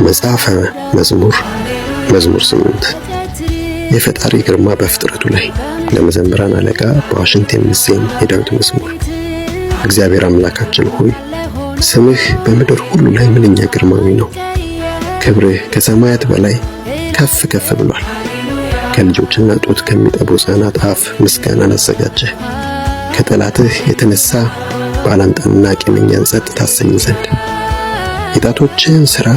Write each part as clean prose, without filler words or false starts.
መጽሐፈ መዝሙር መዝሙር 8 የፈጣሪ ግርማ በፍጥረቱ ላይ ለመዘምራን አለቃ በዋሽንት የሚዜም የዳዊት መዝሙር። እግዚአብሔር አምላካችን ሆይ ስምህ በምድር ሁሉ ላይ ምንኛ ግርማዊ ነው። ክብርህ ከሰማያት በላይ ከፍ ከፍ ብሏል። ከልጆችና ጡት ከሚጠቡ ሕፃናት አፍ ምስጋናን አዘጋጀህ። ከጠላትህ የተነሳ ባላንጣንና ቂመኛን ጸጥ ታሰኝ ዘንድ የጣቶችህን ሥራ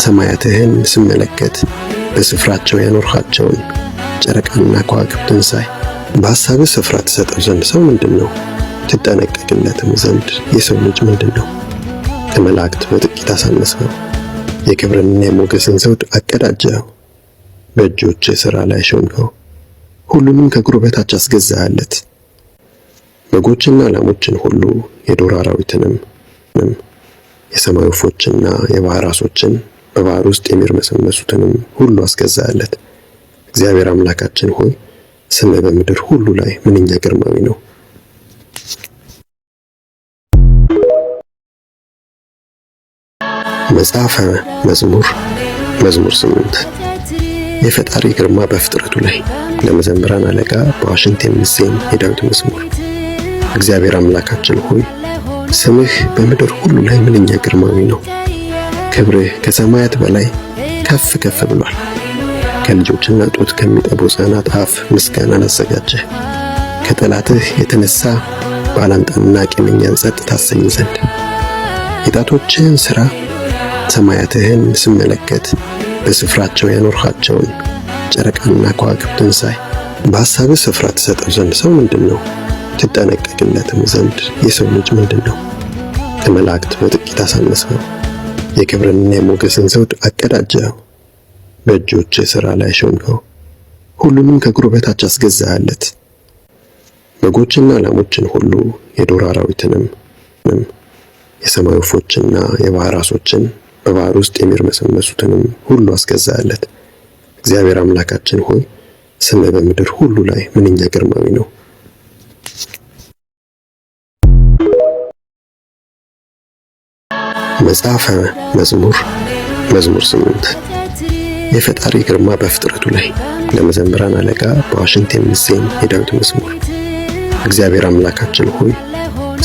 ሰማያትህን ስመለከት በስፍራቸው ያኖርሃቸውን ጨረቃና ከዋክብትን ሳይ በሐሳብህ ስፍራ ትሰጠው ዘንድ ሰው ምንድነው? ትጠነቀቅለትም ዘንድ የሰው ልጅ ምንድነው? ከመላእክት በጥቂት አሳነስኸው፣ የክብርንና የሞገስን ዘውድ አቀዳጀኸው። በእጆችህ ሥራ ላይ ሾምኸው፣ ሁሉንም ከእግሩ በታች አስገዛህለት። በጎችና ላሞችን ሁሉ የዱር አራዊትንም የሰማይ ወፎችና የባህር ዓሦችን በባህር ውስጥ የሚርመሰመሱትንም ሁሉ አስገዛለት። እግዚአብሔር አምላካችን ሆይ ስምህ በምድር ሁሉ ላይ ምንኛ ግርማዊ ነው። መጽሐፈ መዝሙር መዝሙር 8 የፈጣሪ ግርማ በፍጥረቱ ላይ ለመዘምራን አለቃ በዋሽንት የሚዜም የዳዊት መዝሙር። እግዚአብሔር አምላካችን ሆይ ስምህ በምድር ሁሉ ላይ ምንኛ ግርማዊ ነው። ክብርህ ከሰማያት በላይ ከፍ ከፍ ብሏል። ከልጆችና ጡት ከሚጠቡ ሕፃናት አፍ ምስጋናን አዘጋጀህ። ከጠላትህ የተነሳ ባላንጣንና ቂመኛን ጸጥ ታሰኝ ዘንድ የጣቶችህን ሥራ ሰማያትህን ስመለከት በስፍራቸው ያኖርሃቸውን ጨረቃና ከዋክብትን ሳይ በሐሳብህ ስፍራ ትሰጠው ዘንድ ሰው ምንድነው? ትጠነቀቅለትም ዘንድ የሰው ልጅ ምንድነው? ከመላእክት በጥቂት አሳነስኸው፣ የክብርንና የሞገስን ዘውድ አቀዳጀኸው። በእጆችህ ሥራ ላይ ሾምኸው፣ ሁሉንም ከእግሩ በታች አስገዛህለት። በጎችና ላሞችን ሁሉ የዱር አራዊትንም የሰማይ ወፎችና የባህር ዓሦችን በባህር ውስጥ የሚርመሰመሱትንም ሁሉ አስገዛህለት። እግዚአብሔር አምላካችን ሆይ ስምህ በምድር ሁሉ ላይ ምንኛ ግርማዊ ነው። መጽሐፈ መዝሙር መዝሙር 8 የፈጣሪ ግርማ በፍጥረቱ ላይ ለመዘምራን አለቃ በዋሽንት የሚዜም የዳዊት መዝሙር። እግዚአብሔር አምላካችን ሆይ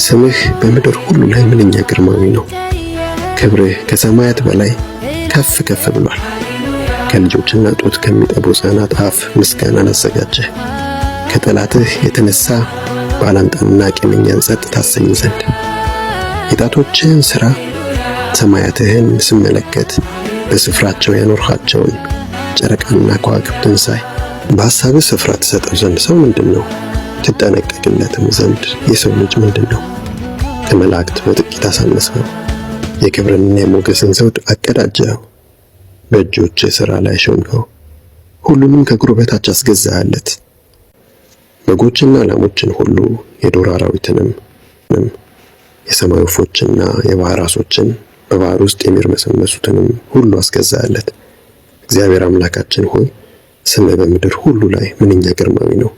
ስምህ በምድር ሁሉ ላይ ምንኛ ግርማዊ ነው። ክብርህ ከሰማያት በላይ ከፍ ከፍ ብሏል። ከልጆችና ጡት ከሚጠቡ ሕፃናት አፍ ምስጋናን አዘጋጀህ። ከጠላትህ የተነሳ ባላንጣንና ቂመኛን ጸጥ ታሰኝ ዘንድ የጣቶችህን ሥራ ሰማያትህን ስመለከት በስፍራቸው ያኖርሃቸውን ጨረቃና ከዋክብትን ሳይ በሐሳብህ ስፍራ ትሰጠው ዘንድ ሰው ምንድነው? ትጠነቀቅለትም ዘንድ የሰው ልጅ ምንድነው? ከመላእክት በጥቂት አሳነስኸው፣ የክብርንና የሞገስን ዘውድ አቀዳጀኸው። በእጆችህ ሥራ ላይ ሾምኸው፣ ሁሉንም ከእግሩ በታች አስገዛህለት። በጎችና ላሞችን ሁሉ የዱር አራዊትንም የሰማይ ወፎችና የባህር ዓሦችን በባህር ውስጥ የሚርመሰመሱትንም ሁሉ አስገዛለት። እግዚአብሔር አምላካችን ሆይ ስምህ በምድር ሁሉ ላይ ምንኛ ግርማዊ ነው።